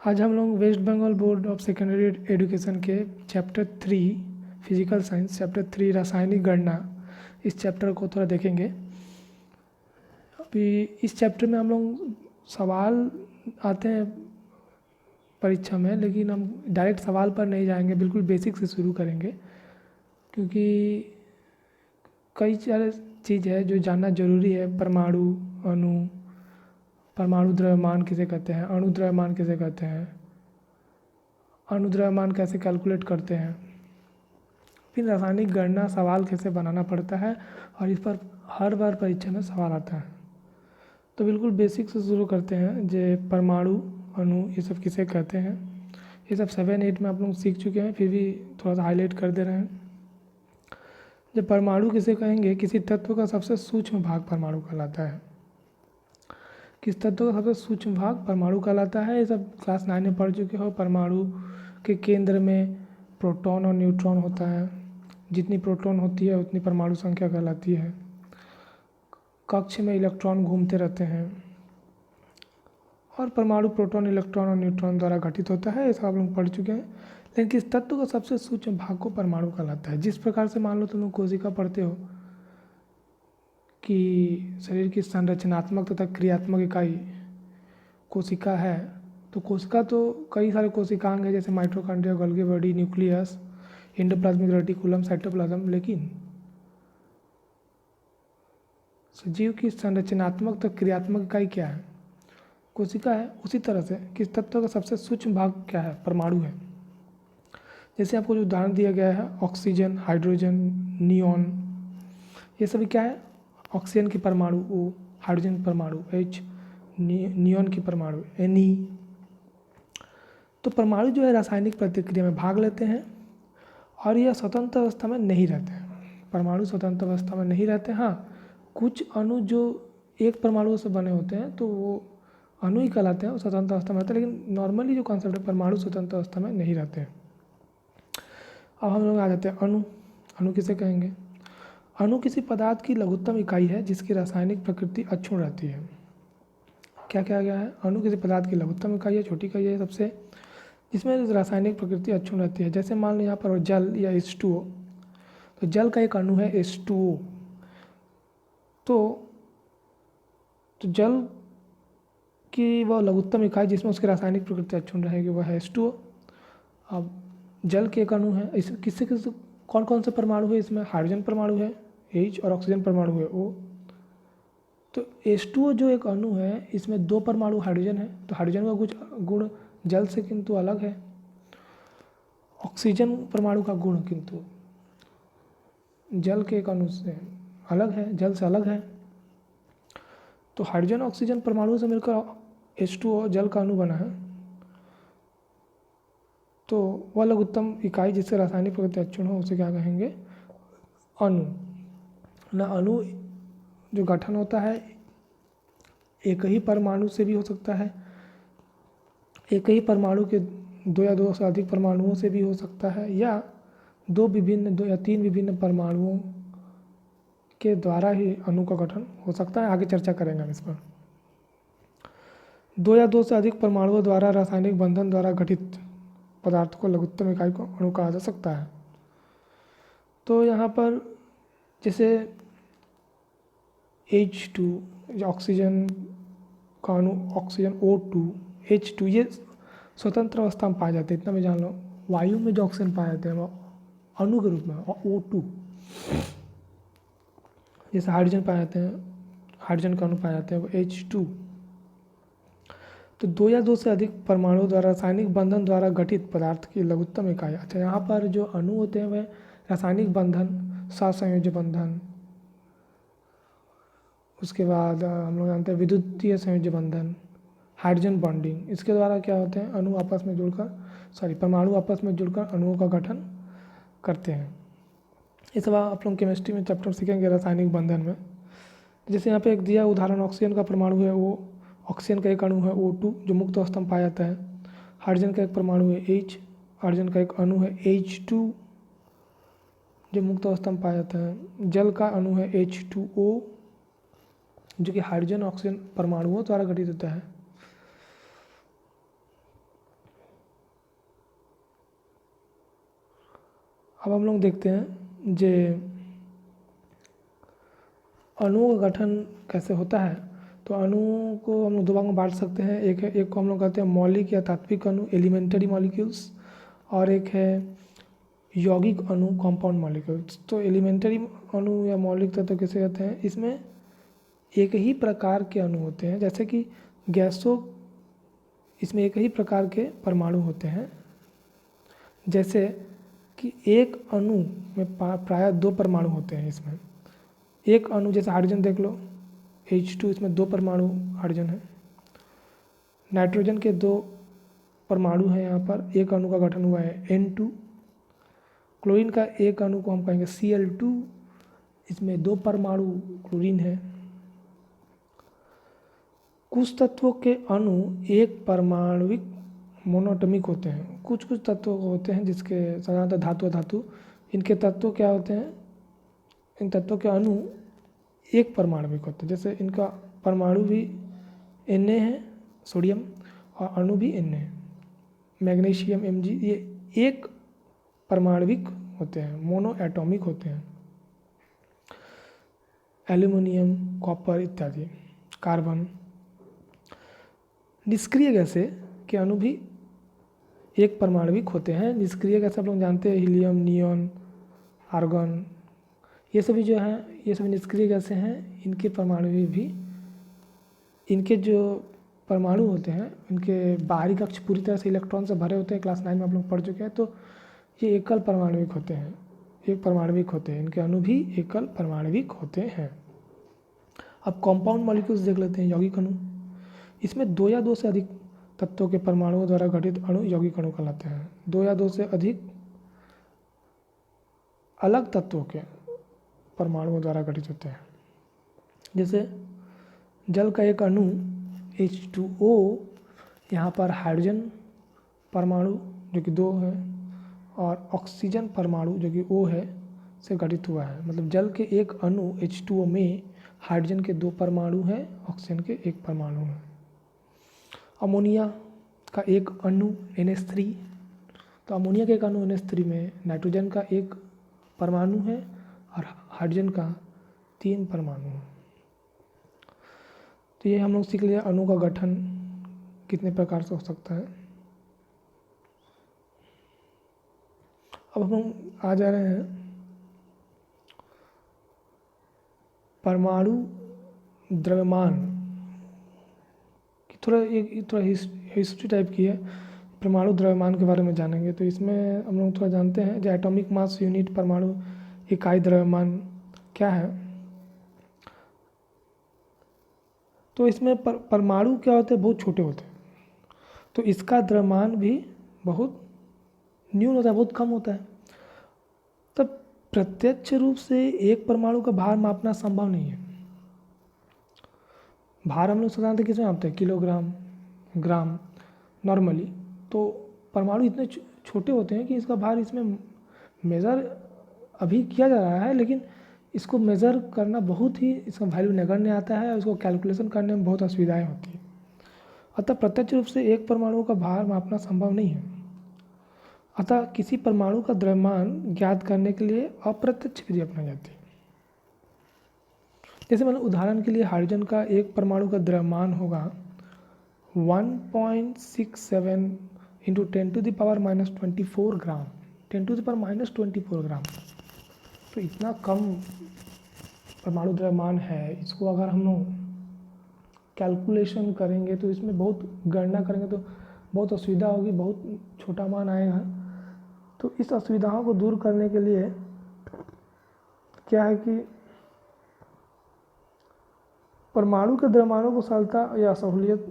आज हम लोग West Bengal board of secondary education के चैप्टर 3 फिजिकल साइंस चैप्टर 3 रासायनिक गणना इस चैप्टर को थोड़ा देखेंगे। अभी इस चैप्टर में हम लोग सवाल आते हैं परीक्षा में, लेकिन हम डायरेक्ट सवाल पर नहीं जाएंगे, बिल्कुल बेसिक से शुरू करेंगे क्योंकि कई सारे चीज़ है जो जानना ज़रूरी है। परमाणु, अणु, परमाणु द्रव्यमान किसे कहते हैं, अणु द्रव्यमान किसे कहते हैं, अणु द्रव्यमान कैसे कैलकुलेट करते हैं, फिर रासायनिक गणना सवाल कैसे बनाना पड़ता है और इस पर हर बार परीक्षा में सवाल आता है। तो बिल्कुल बेसिक से शुरू करते हैं। जे परमाणु, अणु, ये सब किसे कहते हैं, ये सब 7-8 में आप लोग सीख चुके हैं, फिर भी थोड़ा सा हाईलाइट कर दे रहे हैं। जब परमाणु किसे कहेंगे, किसी तत्व का सबसे सूक्ष्म भाग परमाणु कहलाता है। किस तत्व का सबसे सूक्ष्म भाग परमाणु कहलाता है, ये सब क्लास 9 में पढ़ चुके हो। परमाणु के केंद्र में प्रोटॉन और न्यूट्रॉन होता है, जितनी प्रोटॉन होती है उतनी परमाणु संख्या कहलाती है। कक्ष में इलेक्ट्रॉन घूमते रहते हैं और परमाणु प्रोटॉन, इलेक्ट्रॉन और न्यूट्रॉन द्वारा गठित होता है, ये सब आप लोग पढ़ चुके हैं। लेकिन किस तत्व का सबसे सूक्ष्म भाग को परमाणु कहलाता है। जिस प्रकार से मान लो तुम लोग कोशिका पढ़ते हो कि शरीर की संरचनात्मक तथा क्रियात्मक इकाई कोशिका है, तो कोशिका तो कई सारे कोशिकांग हैं, जैसे mitochondria, Golgi body, nucleus, endoplasmic reticulum, cytoplasm. लेकिन सजीव की संरचनात्मक तो क्रियात्मक इकाई क्या है, कोशिका है। उसी तरह से किस तत्व का सबसे सूक्ष्म भाग क्या है, परमाणु है। जैसे आपको जो उदाहरण दिया गया है, ऑक्सीजन, हाइड्रोजन, नियॉन, ये सभी क्या है, ऑक्सीजन की परमाणु O, हाइड्रोजन परमाणु H, नियॉन की परमाणु Ne। तो परमाणु जो है रासायनिक प्रतिक्रिया में भाग लेते हैं और यह स्वतंत्र अवस्था में नहीं रहते हैं। परमाणु स्वतंत्र अवस्था में नहीं रहते। हाँ, कुछ अणु जो एक परमाणु से बने होते हैं तो वो अणु ही कहलाते हैं, वो स्वतंत्र अवस्था में रहते हैं, लेकिन नॉर्मली जो कॉन्सेप्ट है, परमाणु स्वतंत्र अवस्था में नहीं रहते हैं। अब हम लोग आ जाते हैं अणु। अणु किसे कहेंगे, अणु किसी पदार्थ की लघुत्तम इकाई है जिसकी रासायनिक प्रकृति अक्षुण रहती है। क्या क्या गया है, अणु किसी पदार्थ की लघुत्तम इकाई है, छोटी इकाई है सबसे, जिसमें रासायनिक प्रकृति अक्षुण रहती है। जैसे मान लो यहाँ पर जल या H2O, तो जल का एक अणु है H2O। तो जल की वह लघुत्तम इकाई जिसमें उसकी रासायनिक प्रकृति अक्षुण रहेगी वह है H2O। अब जल के एक अणु है, इस किससे किससे कौन कौन से परमाणु है इसमें, हाइड्रोजन परमाणु है H और ऑक्सीजन परमाणु है O। तो H2O जो एक अणु है, इसमें 2 परमाणु हाइड्रोजन है, तो हाइड्रोजन का कुछ गुण जल से किंतु अलग है। ऑक्सीजन परमाणु का गुण किंतु जल के एक अणु से अलग है, जल से अलग है। तो हाइड्रोजन ऑक्सीजन परमाणु से मिलकर H2O जल का अणु बना है। तो वह लघुत्तम इकाई जिससे रासायनिक प्रकृति अक्षुण हो उसे क्या कहेंगे, अणु। ना अणु जो गठन होता है एक ही परमाणु से भी हो सकता है, एक ही परमाणु के 2 या 2 से अधिक परमाणुओं से भी हो सकता है, या 2 या 3 विभिन्न परमाणुओं के द्वारा ही अणु का गठन हो सकता है। आगे चर्चा करेंगे हम इस पर। 2 या 2 से अधिक परमाणुओं द्वारा रासायनिक बंधन द्वारा गठित पदार्थ को लघुत्तम इकाई को अणु कहा जा सकता है। तो यहाँ पर जैसे H2 ऑक्सीजन का अणु, ऑक्सीजन O2, H2, ये स्वतंत्र अवस्था में पाए जाते हैं, इतना भी जान लो। वायु में जो ऑक्सीजन पाए जाते हैं वो अणु के रूप में O2। जैसे हाइड्रोजन पाए जाते हैं, हाइड्रोजन का अणु पाए जाते हैं वो H2। तो 2 या 2 से अधिक परमाणुओं द्वारा रासायनिक बंधन द्वारा गठित पदार्थ की लघुत्तम इकाई। अच्छा, यहाँ पर जो अणु होते हैं वह रासायनिक बंधन, सहसंयोजी बंधन, उसके बाद हम लोग जानते हैं विद्युतीय संयोजी बंधन, हाइड्रोजन बॉन्डिंग, इसके द्वारा क्या होते हैं, अणु आपस में जुड़कर परमाणु आपस में जुड़कर अणुओं का गठन करते हैं। ये सब आप लोग केमिस्ट्री में चैप्टर सीखेंगे रासायनिक बंधन में। जैसे यहाँ पे एक दिया उदाहरण, ऑक्सीजन का परमाणु है वो, ऑक्सीजन का एक अणु है O2 जो मुक्त अवस्था में पाया जाता है। हाइड्रोजन का एक परमाणु है H, हाइड्रोजन का एक अणु है H2 जो मुक्त अवस्था में पाया जाता है। जल का अणु है H2O जो कि हाइड्रोजन ऑक्सीजन परमाणुओं द्वारा गठित होता है। अब हम लोग देखते हैं जे अणुओं का गठन कैसे होता है। तो अणुओं को हम लोग दो भाग में बांट सकते हैं। एक को हम लोग कहते हैं मौलिक या तात्विक अणु, एलिमेंटरी मॉलिक्यूल्स, और एक है यौगिक अणु, कंपाउंड मॉलिक्यूल्स। तो एलिमेंटरी अणु या मौलिक तत्व किसे कहते हैं? इसमें एक ही प्रकार के अणु होते हैं, जैसे कि गैसों, इसमें एक ही प्रकार के परमाणु होते हैं। जैसे कि एक अणु में प्रायः दो परमाणु होते हैं। इसमें एक अणु, जैसे हाइड्रोजन देख लो, H2, इसमें दो परमाणु हाइड्रोजन है। नाइट्रोजन के दो परमाणु हैं यहाँ पर, एक अणु का गठन हुआ है N2। क्लोरीन का एक अणु को हम कहेंगे Cl2, इसमें दो परमाणु क्लोरीन है। कुछ तत्वों के अणु एक परमाणुविक मोनोटॉमिक होते हैं। कुछ तत्व होते हैं जिसके साधारणतः धातु, इनके तत्व क्या होते हैं? इन तत्वों के अणु एक परमाणुविक होते हैं। जैसे इनका परमाणु भी Na है, सोडियम, और अणु भी Na है, मैग्नीशियम Mg, ये एक परमाणुविक होते हैं, मोनो एटॉमिक होते हैं। एल्यूमिनियम, कॉपर इत्यादि, कार्बन। निष्क्रिय गैसें के अणु भी एक परमाणुविक होते हैं। निष्क्रिय गैस आप लोग जानते हैं, हीलियम, नियॉन, आर्गन, ये सभी जो हैं, ये सभी निष्क्रिय गैसें हैं। इनके परमाणु भी, इनके जो परमाणु होते हैं, इनके बाहरी कक्ष पूरी तरह से इलेक्ट्रॉन से भरे होते हैं। क्लास 9 में आप लोग पढ़ चुके हैं। तो ये एकल परमाणुविक होते हैं, एक परमाणुविक होते हैं। इनके अणु भी एकल परमाणुविक होते हैं। अब कंपाउंड मॉलिक्यूल्स देख लेते हैं, यौगिक अणु। इसमें दो या दो से अधिक तत्वों के परमाणुओं द्वारा गठित अणु यौगिक अणु कहलाते हैं। दो या दो से अधिक अलग तत्वों के परमाणुओं द्वारा गठित होते हैं। जैसे जल का एक अणु H2O, यहाँ पर हाइड्रोजन परमाणु जो कि 2 है, और ऑक्सीजन परमाणु जो कि O है से गठित हुआ है। मतलब जल के एक अणु H2O में हाइड्रोजन के 2 परमाणु हैं, ऑक्सीजन के 1 परमाणु है। अमोनिया का एक अणु NH3, तो अमोनिया के एक अणु NH3 में नाइट्रोजन का 1 परमाणु है और हाइड्रोजन का 3 परमाणु है। तो ये हम लोग सीख लिया अणु का गठन कितने प्रकार से हो सकता है। अब हम आ जा रहे हैं परमाणु द्रव्यमान की, थोड़ा हिस्ट्री टाइप की है। परमाणु द्रव्यमान के बारे में जानेंगे। तो इसमें हम लोग थोड़ा जानते हैं जो एटॉमिक मास यूनिट, परमाणु इकाई द्रव्यमान क्या है। तो इसमें परमाणु क्या होते हैं? बहुत छोटे होते हैं। तो इसका द्रव्यमान भी बहुत न्यून होता है, बहुत कम होता है। तब प्रत्यक्ष रूप से एक परमाणु का भार मापना संभव नहीं है। भार हम लोग साधारणतः किसमें मापते हैं? किलोग्राम, ग्राम नॉर्मली। तो परमाणु इतने छोटे होते हैं कि इसका भार इसमें मेज़र अभी किया जा रहा है, लेकिन इसको मेज़र करना बहुत ही, इसका वैल्यू नगण्य आता है और इसको कैलकुलेशन करने में बहुत असुविधाएं होती हैं। अतः प्रत्यक्ष रूप से एक परमाणु का भार मापना संभव नहीं है। अतः किसी परमाणु का द्रव्यमान ज्ञात करने के लिए अप्रत्यक्ष विधि अपनाई जाती है। जैसे मतलब उदाहरण के लिए हाइड्रोजन का एक परमाणु का द्रव्यमान होगा 1.67 इंटू 10⁻⁻24 ग्राम, 10⁻⁻24 ग्राम। तो इतना कम परमाणु द्रव्यमान है। इसको अगर हम लोग कैलकुलेशन करेंगे तो इसमें बहुत गणना करेंगे तो बहुत असुविधा होगी, बहुत छोटा मान आएगा। तो इस असुविधाओं को दूर करने के लिए क्या है कि परमाणु के द्रव्यमानों को सरलता या सहूलियत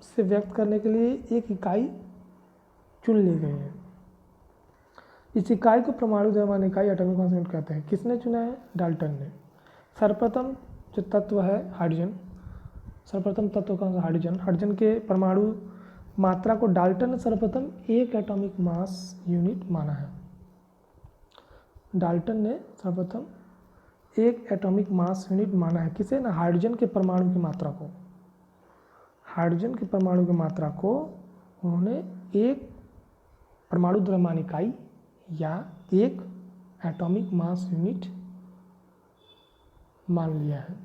से व्यक्त करने के लिए एक इकाई चुन ली गई है। इस इकाई को परमाणु द्रव्यमान इकाई, एटॉमिक मास यूनिट कहते हैं। किसने चुना है? डाल्टन ने। सर्वप्रथम जो तत्व है हाइड्रोजन, सर्वप्रथम तत्व कौन सा? हाइड्रोजन। हाइड्रोजन के परमाणु मात्रा को डाल्टन ने सर्वप्रथम 1 एटॉमिक मास यूनिट माना है। डाल्टन ने सर्वप्रथम 1 एटॉमिक मास यूनिट माना है। किसे? ना, हाइड्रोजन के परमाणु की मात्रा को। हाइड्रोजन के परमाणु की मात्रा को उन्होंने 1 परमाणु द्रव्यमान इकाई या 1 एटॉमिक मास यूनिट मान लिया है।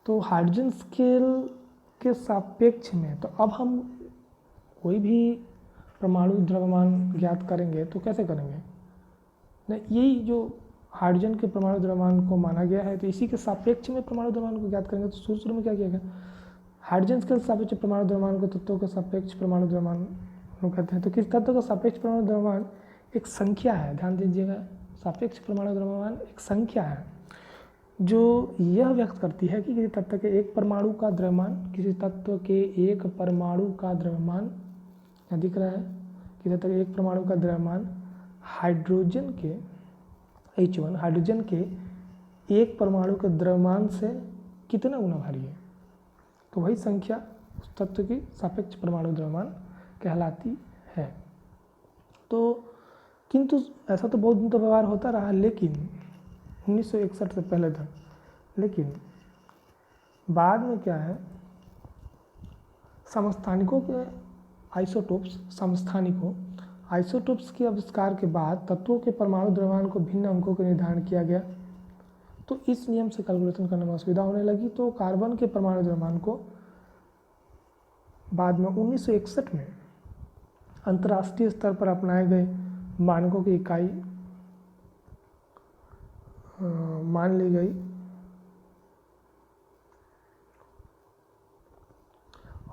तो हाइड्रोजन स्केल के सापेक्ष में, तो अब हम कोई भी परमाणु द्रव्यमान ज्ञात करेंगे तो कैसे करेंगे, नहीं यही जो हाइड्रोजन के परमाणु द्रव्यमान को माना गया है तो इसी के सापेक्ष में परमाणु द्रव्यमान को ज्ञात करेंगे। तो शुरू में क्या किया गया, हाइड्रोजन के सापेक्ष परमाणु द्रव्यमान को तत्वों के सापेक्ष परमाणु द्रव्यमान कहते हैं। तो किस तत्व का सापेक्ष परमाणु द्रव्यमान एक संख्या है, ध्यान दीजिएगा, सापेक्ष परमाणु द्रव्यमान एक संख्या है जो यह व्यक्त करती है कि किसी तत्व के एक परमाणु का द्रव्यमान, किसी तत्व के एक परमाणु का द्रव्यमान, क्या दिख रहा है, किसी तत्व के एक परमाणु का द्रव्यमान हाइड्रोजन के H1 हाइड्रोजन के एक परमाणु के द्रव्यमान से कितना गुना भारी है। तो वही संख्या उस तत्व की सापेक्ष परमाणु द्रव्यमान कहलाती है। तो किंतु ऐसा तो बहुत दिन तो व्यवहार होता रहा, लेकिन 1961 से पहले तक, लेकिन बाद में क्या है, समस्थानिकों के आइसोटोप्स के आविष्कार के बाद तत्वों के परमाणु द्रव्यमान को भिन्न अंकों का निर्धारण किया गया। तो इस नियम से कैलकुलेशन करने में असुविधा होने लगी। तो कार्बन के परमाणु द्रव्यमान को बाद में 1961 में अंतर्राष्ट्रीय स्तर पर अपनाए गए मानकों की इकाई मान ली गई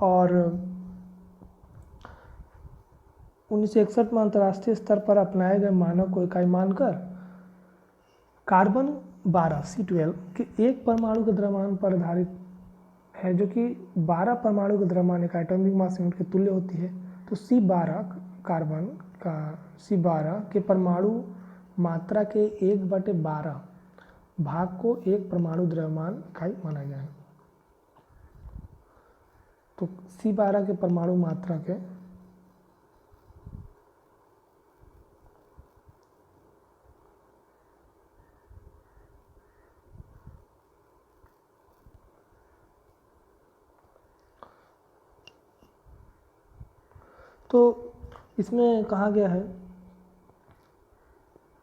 और 1961 में अंतर्राष्ट्रीय स्तर पर अपनाए गए मानक को इकाई मानकर कार्बन 12 C12 के एक परमाणु के द्रव्यमान पर आधारित है, जो कि 12 परमाणु के द्रव्यमान एक एटॉमिक मास यूनिट के तुल्य होती है। तो C12 कार्बन का C12 के परमाणु मात्रा के 1/12 भाग को एक परमाणु द्रव्यमान इकाई माना गया है। तो C12 के परमाणु मात्रा के तो इसमें कहा गया है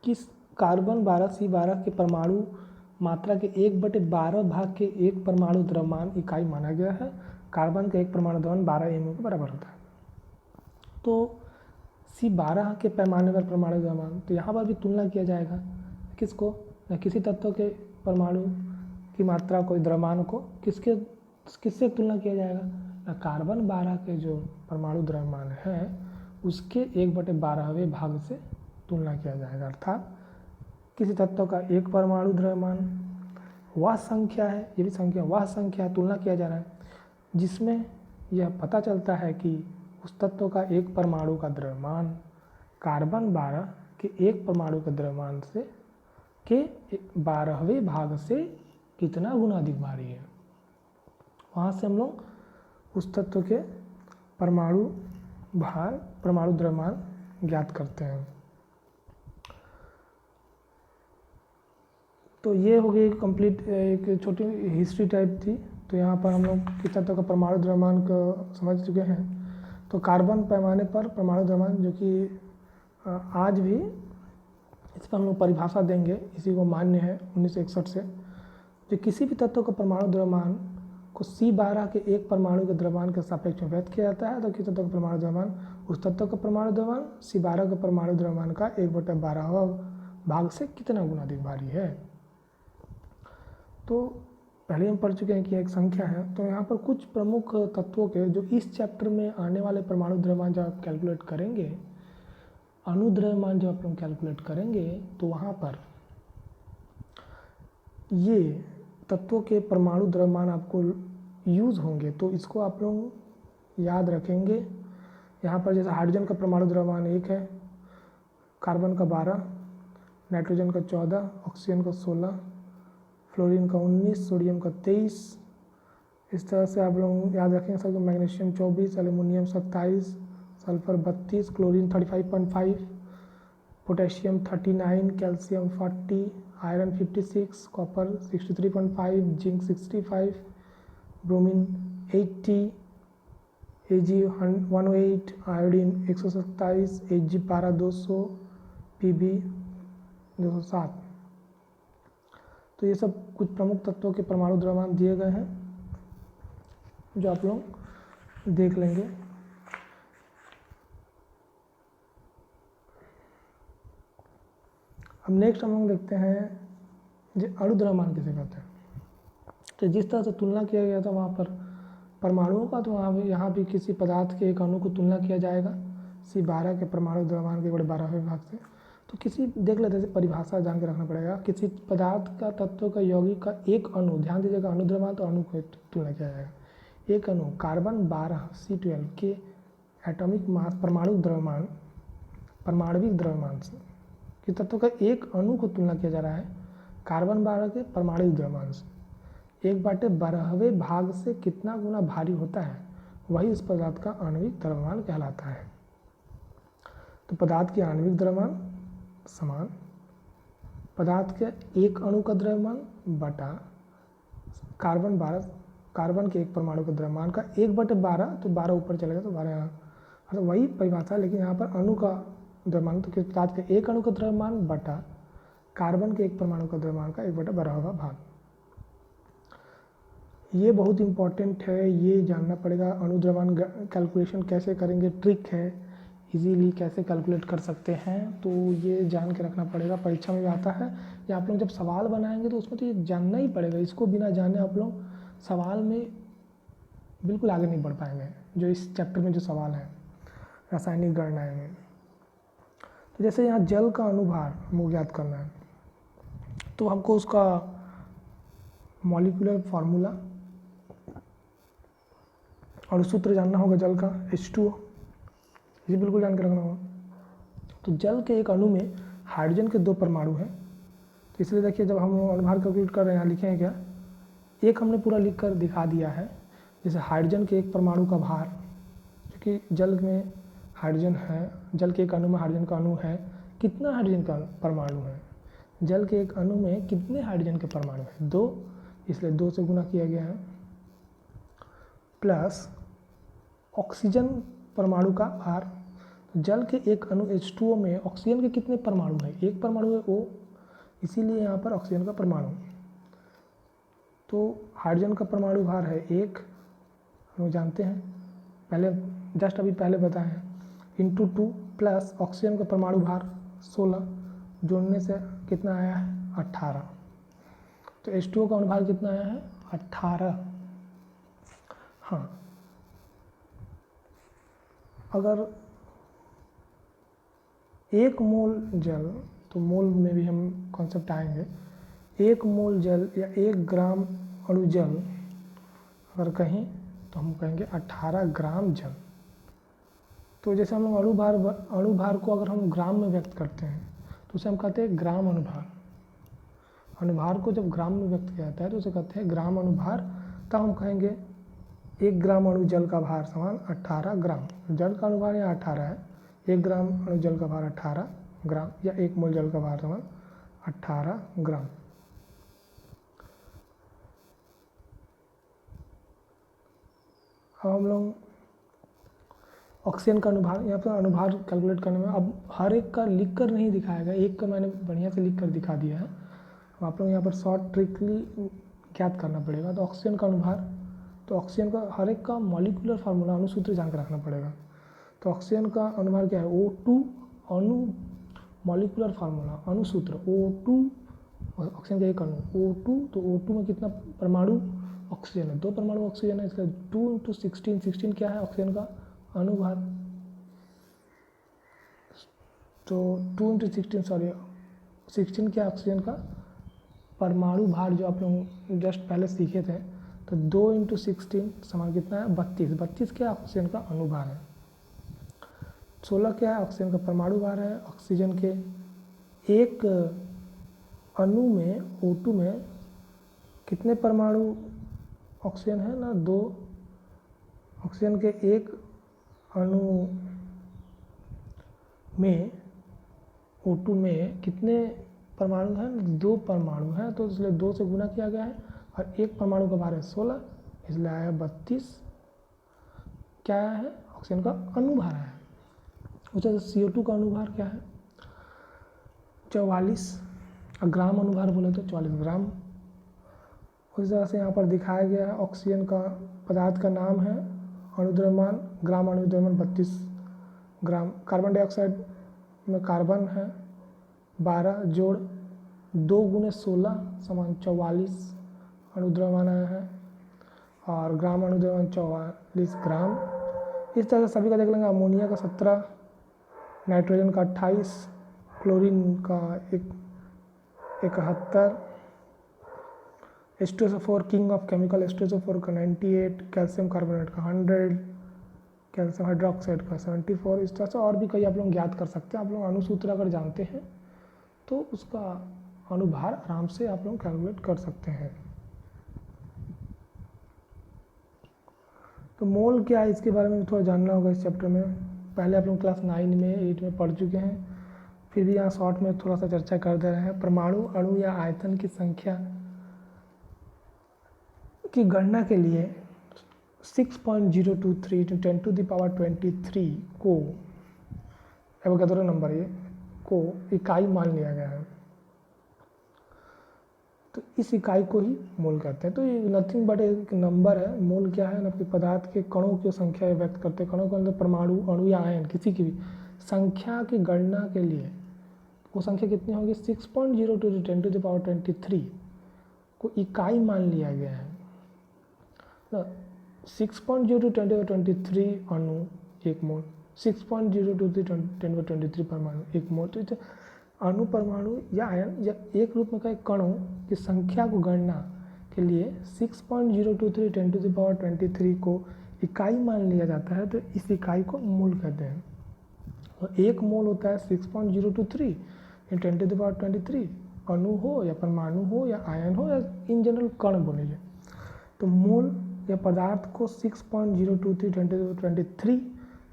कि कार्बन 12 C12 के परमाणु मात्रा के 1/12 भाग के एक परमाणु द्रव्यमान इकाई माना गया है। कार्बन का एक परमाणु द्रव्यमान 12 mu के बराबर होता है। तो C12 के पैमाने पर परमाणु द्रव्यमान, तो यहाँ पर भी तुलना किया जाएगा किसको, न किसी तत्व के परमाणु की मात्रा को, द्रव्यमान को किससे तुलना किया जाएगा, न कार्बन 12 के जो परमाणु द्रव्यमान है उसके 1/12वें भाग से तुलना किया जाएगा। अर्थात किसी तत्व का एक परमाणु द्रव्यमान वह संख्या है, ये भी संख्या वह संख्या है, तुलना किया जा रहा है जिसमें यह पता चलता है कि उस तत्व का एक परमाणु का द्रव्यमान कार्बन 12 के एक परमाणु के द्रव्यमान से के 12वें भाग से कितना गुना अधिक भारी है। वहाँ से हम लोग उस तत्व के परमाणु भार, परमाणु द्रव्यमान ज्ञात करते हैं। तो ये हो गई कंप्लीट एक छोटी हिस्ट्री टाइप थी। तो यहाँ पर हम लोग किस तत्व का परमाणु द्रव्यमान को समझ चुके हैं। तो कार्बन पैमाने पर परमाणु द्रव्यमान, जो कि आज भी इस पर हम लोग परिभाषा देंगे, इसी को मान्य है 1961 से, जो किसी भी तत्व का परमाणु द्रव्यमान को C12 के एक परमाणु के द्रव्यमान के सापेक्ष में व्यक्त किया जाता है। तो किसी तत्व का परमाणु द्रव्यमान उस तत्व का परमाणु द्रव्यमान C12 के परमाणु द्रव्यमान का 1/12वां भाग से कितना गुना अधिक भारी है। तो पहले हम पढ़ चुके हैं कि एक संख्या है। तो यहाँ पर कुछ प्रमुख तत्वों के जो इस चैप्टर में आने वाले परमाणु द्रव्यमान जब आप कैलकुलेट करेंगे, अणुद्रव्यमान जब आप लोग कैलकुलेट करेंगे, तो वहाँ पर ये तत्वों के परमाणु द्रव्यमान आपको यूज़ होंगे। तो इसको आप लोग याद रखेंगे। यहाँ पर जैसे हाइड्रोजन का परमाणु द्रव्यमान 1 है, कार्बन का 12, नाइट्रोजन का 14, ऑक्सीजन का 16, फ्लोरीन का 19, सोडियम का 23। इस तरह से आप लोग याद रखेंगे सब। Magnesium 24, aluminium 27, sulphur 32, chlorine 35.5, potassium 39, calcium 40, iron 56, copper 63.5, zinc 65, bromine 80, Ag 108, iodine 127, Ag पारा 200, Pb 207। तो ये सब कुछ प्रमुख तत्वों के परमाणु द्रव्यमान दिए गए हैं जो आप लोग देख लेंगे। अब नेक्स्ट हम लोग देखते हैं जो अणु द्रव्यमान किसे कहते हैं। तो जिस तरह से तुलना किया गया था वहाँ पर परमाणुओं का, तो वहाँ भी यहाँ भी किसी पदार्थ के एक अणु को तुलना किया जाएगा C12 के परमाणु द्रव्यमान के बड़े 12वें भाग से। तो किसी देख लेते हैं, परिभाषा जान के रखना पड़ेगा। किसी पदार्थ का तत्व का यौगिक का एक अणु, ध्यान दीजिएगा अणु द्रव्यमान तो अणु को तुलना किया जाएगा। एक अणु कार्बन 12 C12 के एटॉमिक मास परमाणुविक द्रव्यमान से, कि तत्व का एक अणु को तुलना किया जा रहा है कार्बन 12 के परमाणुविक द्रव्यमान से। 1/12वें भाग से कितना गुना भारी होता है वही उस पदार्थ का आणविक द्रव्यमान कहलाता है। तो पदार्थ की आणविक द्रव्यमान समान पदार्थ के एक अणु का द्रव्यमान बटा कार्बन के एक परमाणु का द्रव्यमान का 1/12, तो 12 ऊपर चलेगा तो 12 यहाँ, तो वही परिभाषा, लेकिन यहाँ पर अणु का द्रव्यमान, तो पदार्थ के एक अणु का द्रव्यमान बटा कार्बन के एक परमाणु का द्रव्यमान का 1/12वां भाग। ये बहुत इंपॉर्टेंट है, ये जानना पड़ेगा। अणु द्रव्यमान कैलकुलेशन कैसे करेंगे, ट्रिक है, इजीली कैसे कैलकुलेट कर सकते हैं, तो ये जान के रखना पड़ेगा। परीक्षा में भी आता है, या आप लोग जब सवाल बनाएंगे तो उसमें तो ये जानना ही पड़ेगा। इसको बिना जाने आप लोग सवाल में बिल्कुल आगे नहीं बढ़ पाएंगे। जो इस चैप्टर में जो सवाल है रासायनिक गणनाएं में, तो जैसे यहाँ जल का अनुभार हमको ज्ञात करना है, तो हमको उसका मॉलिक्यूलर फार्मूला और सूत्र जानना होगा जल का H2O, ये बिल्कुल जान के रखना होगा। तो जल के एक अणु में हाइड्रोजन के 2 परमाणु हैं, तो इसलिए देखिए जब हम अनुभार कैलकुलेट कर रहे हैं, यहाँ लिखे हैं क्या, एक हमने पूरा लिख कर दिखा दिया है। जैसे हाइड्रोजन के एक परमाणु का भार, क्योंकि जल में हाइड्रोजन है, जल के एक अणु में हाइड्रोजन का अणु है, कितना हाइड्रोजन का परमाणु है, जल के एक अणु में कितने हाइड्रोजन के परमाणु हैं, 2, इसलिए 2 से गुना किया गया है, प्लस ऑक्सीजन परमाणु का भार। तो जल के एक अणु H2O में ऑक्सीजन के कितने परमाणु हैं, एक परमाणु है O, इसीलिए यहाँ पर ऑक्सीजन का परमाणु। तो हाइड्रोजन का परमाणु भार है 1, हम जानते हैं, पहले जस्ट अभी पहले बताए हैं, इंटू 2 प्लस ऑक्सीजन का परमाणु भार 16, जोड़ने से कितना आया है 18। तो H2O का अनुभार कितना आया है 18। हाँ, अगर 1 मोल जल, तो मोल में भी हम कॉन्सेप्ट आएंगे, 1 मोल जल या 1 ग्राम अणु जल अगर कहीं, तो हम कहेंगे 18 ग्राम जल। तो जैसे हम लोग अणुभार को अगर हम ग्राम में व्यक्त करते हैं तो उसे हम कहते हैं ग्राम अनुभार। अनुभार को जब ग्राम में व्यक्त किया जाता है तो उसे कहते हैं ग्राम अनुभार। तब हम कहेंगे 1 ग्राम अणु जल का भार समान 18 ग्राम। जल का अनुभार यहाँ 18 है, 1 ग्राम अणु जल का भार 18 ग्राम, या 1 मोल जल का भार समान 18 ग्राम। अब हम लोग ऑक्सीजन का अनुभार, यहाँ पर अनुभार कैलकुलेट करने में अब हर एक का लिख कर नहीं दिखाएगा, एक का मैंने बढ़िया से लिख कर दिखा दिया है। अब आप लोग यहाँ पर शॉर्ट ट्रिकली ज्ञात करना पड़ेगा। तो ऑक्सीजन का अनुभार, तो ऑक्सीजन का हर एक का मॉलिक्यूलर फार्मूला अणुसूत्र जान कर रखना पड़ेगा। तो ऑक्सीजन का अनुभार क्या है, O2 अणु, मॉलिक्यूलर फार्मूला अणुसूत्र O2, ऑक्सीजन का एक अणु O2, तो O2 में कितना परमाणु ऑक्सीजन है, 2 परमाणु ऑक्सीजन है, इसलिए 2 × 16, 16 क्या है ऑक्सीजन का अनुभार। तो 2 × 16 सॉरी 16 क्या ऑक्सीजन का परमाणु भार, जो आप लोग जस्ट पहले सीखे थे। तो 2 × 16 समान कितना है 32, 32 क्या ऑक्सीजन का अनुभार है, 16 क्या है ऑक्सीजन का परमाणु भार है। ऑक्सीजन के एक अणु में O2 में कितने परमाणु ऑक्सीजन है ना, 2। ऑक्सीजन के एक अणु में O2 में कितने परमाणु हैं, 2 परमाणु हैं, तो इसलिए 2 से गुना किया गया है, और एक परमाणु का भार है 16, इसलिए आया 32। क्या आया है ऑक्सीजन का अनुभार है। उसे CO2 का अनुभार क्या है 44, और ग्राम अनुभार बोले तो 44 ग्राम। उस तरह से यहाँ पर दिखाया गया है ऑक्सीजन का पदार्थ का नाम है, अणुद्रव्यमान ग्राम अणुद्रव्यमान 32 ग्राम। कार्बन डाइऑक्साइड में कार्बन है 12 जोड़ 2 × 16 = 44 अणुद्रव्यमान आया है, और ग्राम अणुद्रव्यमान 44 ग्राम। इस तरह से सभी का देख लेंगे। अमोनिया का 17, नाइट्रोजन का 28, क्लोरीन का 71, H2SO4 king of chemical H2SO4 का 98, कैल्शियम कार्बोनेट का 100, कैल्शियम हाइड्रोक्साइड का 74। इस तरह से और भी कई आप लोग ज्ञात कर सकते हैं। आप लोग अणुसूत्र अगर जानते हैं तो उसका अणुभार आराम से आप लोग कैलकुलेट कर सकते हैं। तो मोल क्या है इसके बारे में थोड़ा जानना होगा इस चैप्टर में। पहले आप लोग क्लास 9 में 8 में पढ़ चुके हैं, फिर भी यहाँ शॉर्ट में थोड़ा सा चर्चा कर दे रहे हैं। परमाणु अणु या आयतन की संख्या की गणना के लिए 6.023 × 10⁻23 को एवोगैड्रो नंबर ये को इकाई मान लिया गया है। तो इस इकाई को ही मोल कहते हैं। तो ये नथिंग बट एक नंबर है। मोल क्या है ना, कि पदार्थ के कणों की संख्या व्यक्त करते हैं। कणों के अंदर परमाणु अणु या आयन किसी की भी संख्या की गणना के लिए वो संख्या कितनी होगी 6.02 × 10⁻23 को इकाई मान लिया गया है। 6.02 × 10⁻23 अणु 1 मोल, 6.023 × 10⁻23 परमाणु 1 मोल। तो अणु परमाणु या आयन या एक रूप में कई कणों की संख्या को गणना के लिए 6.023 × 10⁻23 को इकाई मान लिया जाता है। तो इस इकाई को मोल कहते हैं। और एक मोल होता है 6.023 × 10⁻23 अणु हो या परमाणु हो या आयन हो या इन जनरल कण बोलेंगे। तो मोल या पदार्थ को 6.023 × 10⁻23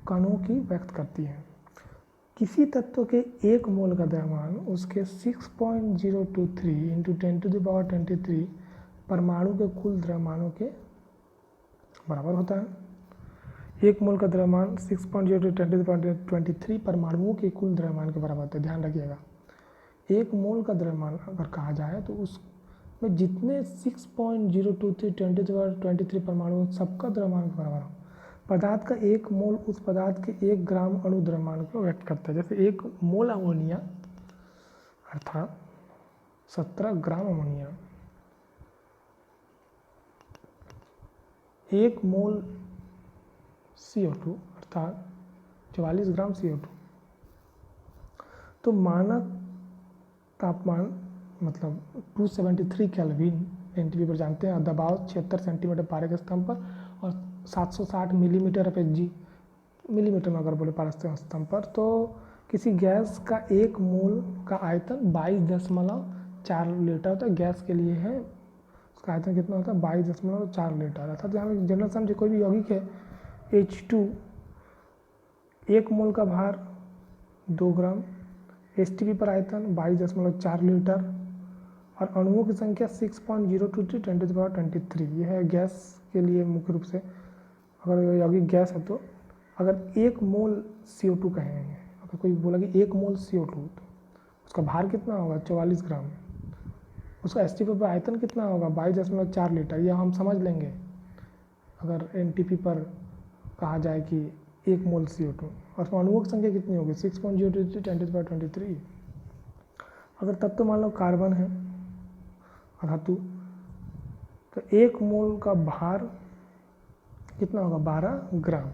कणों की व्यक्त करती है। किसी तत्व के एक मोल का द्रव्यमान उसके 6.023 × 10⁻23 परमाणु के कुल द्रव्यमानों के बराबर होता है। एक मोल का द्रव्यमान 6.023 × 10⁻23 परमाणुओं के कुल द्रव्यमान के बराबर होता है। ध्यान रखिएगा, एक मोल का द्रव्यमान अगर कहा जाए तो उसमें जितने 6.023 × 10⁻23 परमाणु सबका द्रव्यमान के बराबर हो। पदार्थ का एक मोल उस पदार्थ के 1 ग्राम अणु द्रव्यमान को व्यक्त करता है। जैसे 1 मोल अमोनिया अर्थात 17 ग्राम अमोनिया, 1 मोल CO2 अर्थात 44 ग्राम CO2। तो मानक तापमान मतलब 273 केल्विन एनटीपी पर जानते हैं। दबाव 76 सेंटीमीटर पारे के स्तंभ पर और 760 मिलीमीटर FHG मिलीमीटर में अगर बोले पारे के स्तंभ पर। तो किसी गैस का 1 मोल का आयतन 22.4 लीटर होता है। गैस के लिए है उसका आयतन कितना होता है 22.4 लीटर। अर्थात यहाँ में जनरल समझे कोई भी यौगिक है H2 1 मोल का भार 2 ग्राम, STP पर आयतन 22.4 लीटर और अणुओं की संख्या 6.023 × 10⁻23। यह है गैस के लिए मुख्य रूप से। अगर यौगिक गैस है तो अगर 1 मोल CO2 कहेंगे, अगर कोई बोला कि 1 मोल CO2 तो उसका भार कितना होगा 44 ग्राम, उसका STP पर आयतन कितना होगा 22.4 लीटर। यह हम समझ लेंगे अगर NTP पर कहा जाए कि 1 मोल CO2 और अणुओं की संख्या कितनी होगी 6.023 × 10⁻23। अगर तत्व मान लो कार्बन है धातु तो 1 मोल का भार कितना होगा 12 ग्राम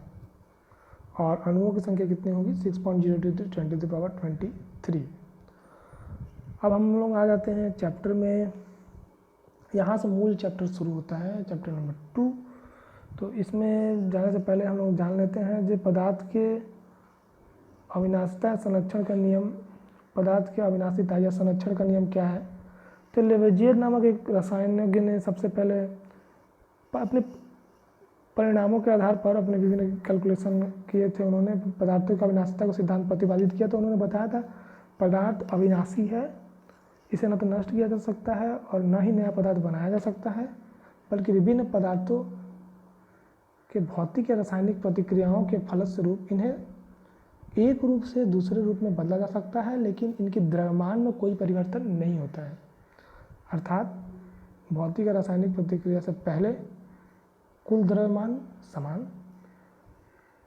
और अणुओं की संख्या कितनी होगी 6.023 × 10⁻23। अब हम लोग आ जाते हैं चैप्टर में। यहाँ से मूल चैप्टर शुरू होता है, चैप्टर नंबर 2। तो इसमें जाने से पहले हम लोग जान लेते हैं जो पदार्थ के अविनाशिता संरक्षण का नियम, पदार्थ के अविनाशिता या संरक्षण का नियम क्या है। तो लेवेजियर नामक एक रसायनज्ञ ने सबसे पहले अपने परिणामों के आधार पर अपने विभिन्न कैलकुलेशन किए थे। उन्होंने पदार्थों का अविनाशिता को सिद्धांत प्रतिपादित किया। तो उन्होंने बताया था पदार्थ अविनाशी है, इसे न तो नष्ट किया जा सकता है और न ही नया पदार्थ बनाया जा सकता है, बल्कि विभिन्न पदार्थों के भौतिक या रासायनिक प्रतिक्रियाओं के फलस्वरूप इन्हें एक रूप से दूसरे रूप में बदला जा सकता है, लेकिन इनके द्रव्यमान में कोई परिवर्तन नहीं होता है। अर्थात भौतिक और रासायनिक प्रतिक्रिया से पहले कुल द्रव्यमान समान,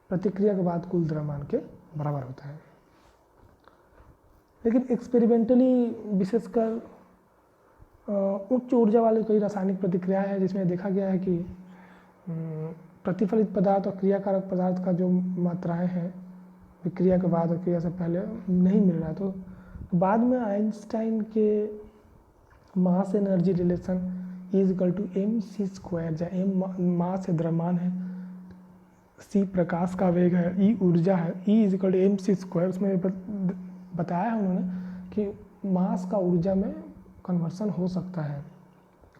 प्रतिक्रिया के बाद कुल द्रव्यमान के बराबर होता है। लेकिन एक्सपेरिमेंटली विशेषकर उच्च ऊर्जा वाली कई रासायनिक प्रतिक्रियाएं हैं जिसमें देखा गया है कि प्रतिफलित पदार्थ और क्रियाकारक पदार्थ का जो मात्राएं हैं विक्रिया के बाद और क्रिया से पहले नहीं मिल रहा है। तो बाद में आइंस्टाइन के मास एनर्जी रिलेशन E=mc², जहाँ m मास है, द्रव्यमान है, c प्रकाश का वेग है, E ऊर्जा है, E=mc², उसमें बताया है उन्होंने कि मास का ऊर्जा में कन्वर्सन हो सकता है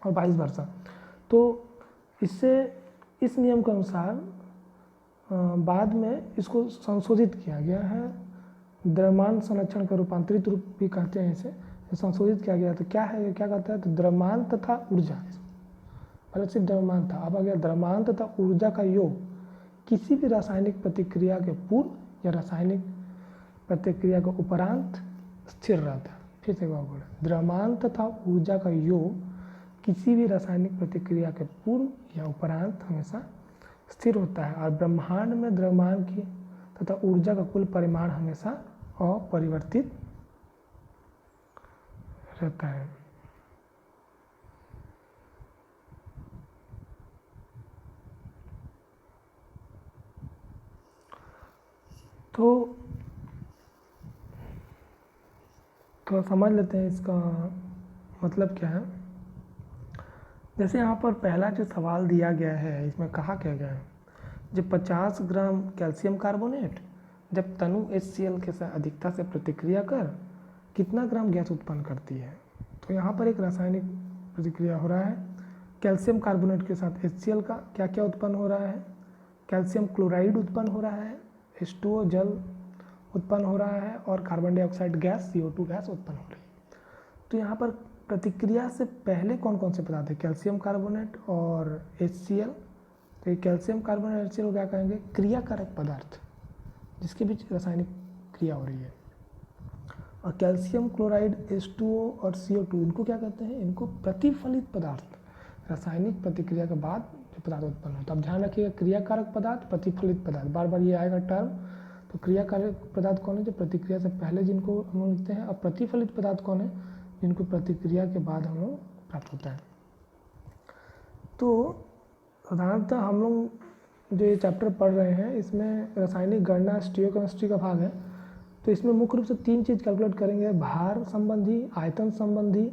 और वाइस वर्सा। तो इससे इस नियम के अनुसार बाद में इसको संशोधित किया गया है, द्रव्यमान संरक्षण का रूपांतरित रूप भी कहते हैं इसे, संशोधित किया गया। तो क्या है, क्या कहता है, तो द्रव्यमान तथा ऊर्जा, पहले सिर्फ द्रव्यमान था, अब आ गया द्रव्यमान तथा ऊर्जा का योग किसी भी रासायनिक प्रतिक्रिया के पूर्व या रासायनिक प्रतिक्रिया के उपरांत स्थिर रहता है। फिर से बोले, द्रव्यमान तथा ऊर्जा का योग किसी भी रासायनिक प्रतिक्रिया के पूर्व या उपरांत हमेशा स्थिर होता है और ब्रह्मांड में द्रव्यमान की तथा ऊर्जा का कुल परिमाण हमेशा अपरिवर्तित रहता है। तो थोड़ा समझ लेते हैं इसका मतलब क्या है। जैसे यहाँ पर पहला जो सवाल दिया गया है, इसमें कहा क्या गया है, जब 50 ग्राम कैल्शियम कार्बोनेट जब तनु HCl के साथ अधिकता से प्रतिक्रिया कर कितना ग्राम गैस उत्पन्न करती है। तो यहाँ पर एक रासायनिक प्रतिक्रिया हो रहा है, कैल्शियम कार्बोनेट के साथ HCl का क्या क्या उत्पन्न हो रहा है, कैल्शियम क्लोराइड उत्पन्न हो रहा है, H2O जल उत्पन्न हो रहा है और carbon dioxide gas CO2 gas उत्पन्न हो रही है। तो यहाँ पर प्रतिक्रिया से पहले कौन कौन से पदार्थ है, कैल्शियम कार्बोनेट और HCl। तो ये कैल्शियम कार्बोनेट HCl को क्या कहेंगे, क्रियाकारक पदार्थ जिसके बीच रासायनिक क्रिया हो रही है। और कैल्शियम क्लोराइड H2O और CO2 इनको क्या कहते हैं, इनको प्रतिफलित पदार्थ, रासायनिक प्रतिक्रिया के बाद जो पदार्थ उत्पन्न होता है। अब ध्यान रखिएगा, क्रियाकारक पदार्थ, प्रतिफलित पदार्थ, बार बार ये आएगा टर्म। तो क्रियाकारक पदार्थ कौन है, जो प्रतिक्रिया से पहले जिनको हम लोग लिखते हैं, और प्रतिफलित पदार्थ कौन है, जिनको प्रतिक्रिया के बाद हम लोग प्राप्त होता है। तो साधारणतः हम लोग जो ये चैप्टर पढ़ रहे हैं इसमें रासायनिक गणना स्टीरियोकेमिस्ट्री का भाग है। तो इसमें मुख्य रूप से 3 चीज़ कैलकुलेट करेंगे, भार संबंधी, आयतन संबंधी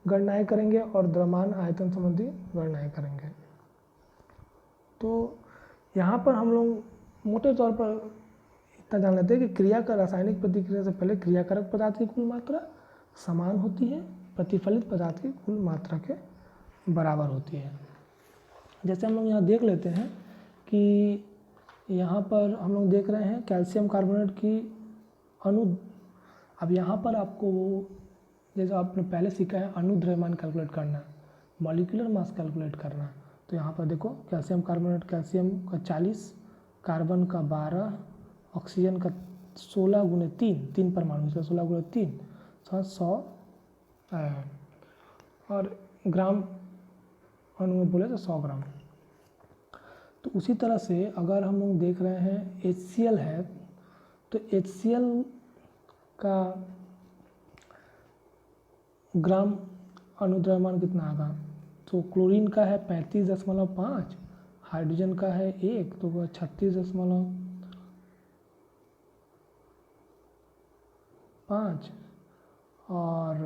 गणनाएं करेंगे और द्रव्यमान आयतन संबंधी गणनाएं करेंगे। तो यहाँ पर हम लोग मोटे तौर पर इतना जान लेते हैं कि क्रिया का रासायनिक प्रतिक्रिया से पहले क्रियाकारक पदार्थ की कुल मात्रा समान होती है, प्रतिफलित पदार्थ की कुल मात्रा के बराबर होती है। जैसे हम लोग यहाँ देख लेते हैं कि यहाँ पर हम लोग देख रहे हैं कैल्शियम कार्बोनेट की अणु। अब यहाँ पर आपको जैसे आपने पहले सीखा है अणु द्रव्यमान कैलकुलेट करना, मॉलिक्यूलर मास कैलकुलेट करना। तो यहाँ पर देखो कैल्शियम कार्बोनेट, कैल्शियम का 40, कार्बन का 12, ऑक्सीजन का 16 गुने 3 परमाणु, इसका 16 गुने 3 100 और ग्राम अणु में बोले तो 100 ग्राम। तो उसी तरह से अगर हम लोग देख रहे हैं HCl है, तो HCl का ग्राम अणुद्रव्यमान कितना आएगा, तो क्लोरीन का है 35.5, हाइड्रोजन का है 1, तो वह 36.5 और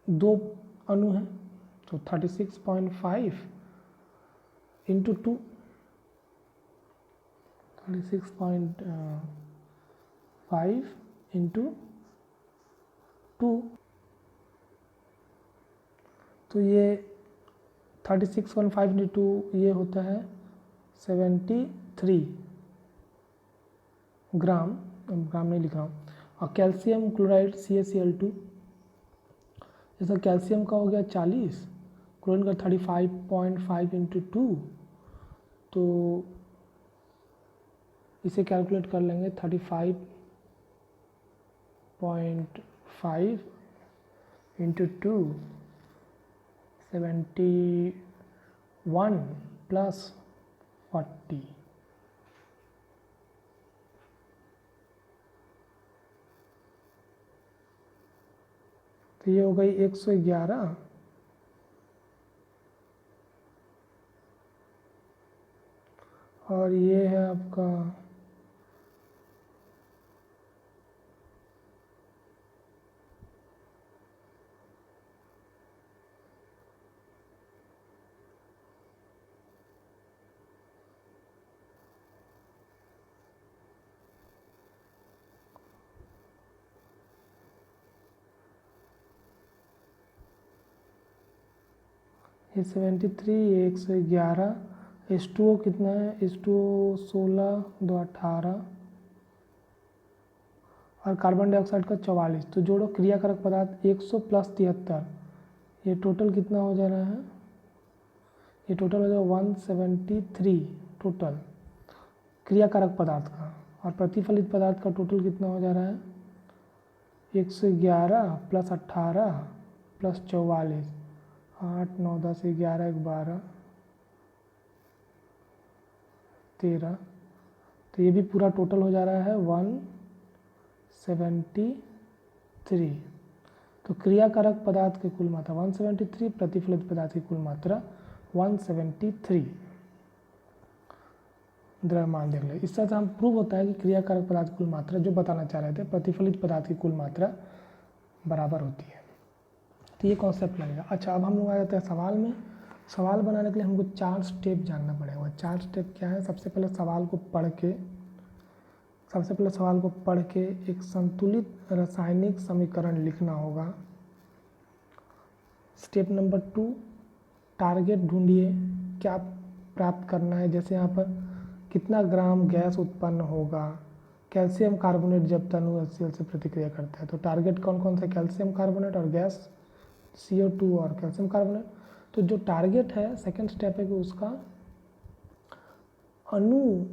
2 अणु हैं तो 36.5 इंटू 2, 36.5 इंटू 2, तो ये 36.5 इंटू 2 ये होता है 73 ग्राम, ग्राम नहीं लिख रहा हूँ। और कैल्शियम क्लोराइड CaCl2, जैसा कैल्शियम का हो गया 40, क्लोरीन का 35.5 इंटू 2, तो इसे कैलकुलेट कर लेंगे 35.5 इंटू 2 71 प्लस 40 तो ये हो गई 111 और ये है आपका 73, ये 111, H2O कितना है, H2O 16, 2 18 और कार्बन डाइऑक्साइड का 44। तो जोड़ो क्रियाकारक पदार्थ 100 प्लस 73, ये टोटल कितना हो जा रहा है, ये टोटल हो जाएगा 173 टोटल क्रियाकारक पदार्थ का। और प्रतिफलित पदार्थ का टोटल कितना हो जा रहा है, 111 प्लस 18 प्लस 44, 8 9 10 11 12 13। तो ये भी पूरा टोटल हो जा रहा है 173। तो क्रियाकारक पदार्थ की कुल मात्रा 173, प्रतिफलित पदार्थ की कुल मात्रा 173। द्रव्यमान देख ले, इस तरह से हम प्रूव होता है कि क्रियाकारक पदार्थ की कुल मात्रा जो बताना चाह रहे थे प्रतिफलित पदार्थ की कुल मात्रा बराबर होती है। तो ये कॉन्सेप्ट लगेगा। अच्छा, अब हम लोग आ जाते हैं सवाल में। सवाल बनाने के लिए हमको 4 स्टेप जानना पड़ेगा। 4 स्टेप क्या है, सबसे पहले सवाल को पढ़ के एक संतुलित रासायनिक समीकरण लिखना होगा। स्टेप नंबर 2, टारगेट ढूंढिए, क्या प्राप्त करना है। जैसे यहाँ पर कितना ग्राम गैस उत्पन्न होगा, कैल्शियम कार्बोनेट जब तनु HCl से प्रतिक्रिया करता है। तो टारगेट कौन कौन सा, कैल्शियम कार्बोनेट और गैस CO2 और कैल्शियम कार्बोनेट। तो जो टारगेट है, सेकंड स्टेप है कि उसका अणु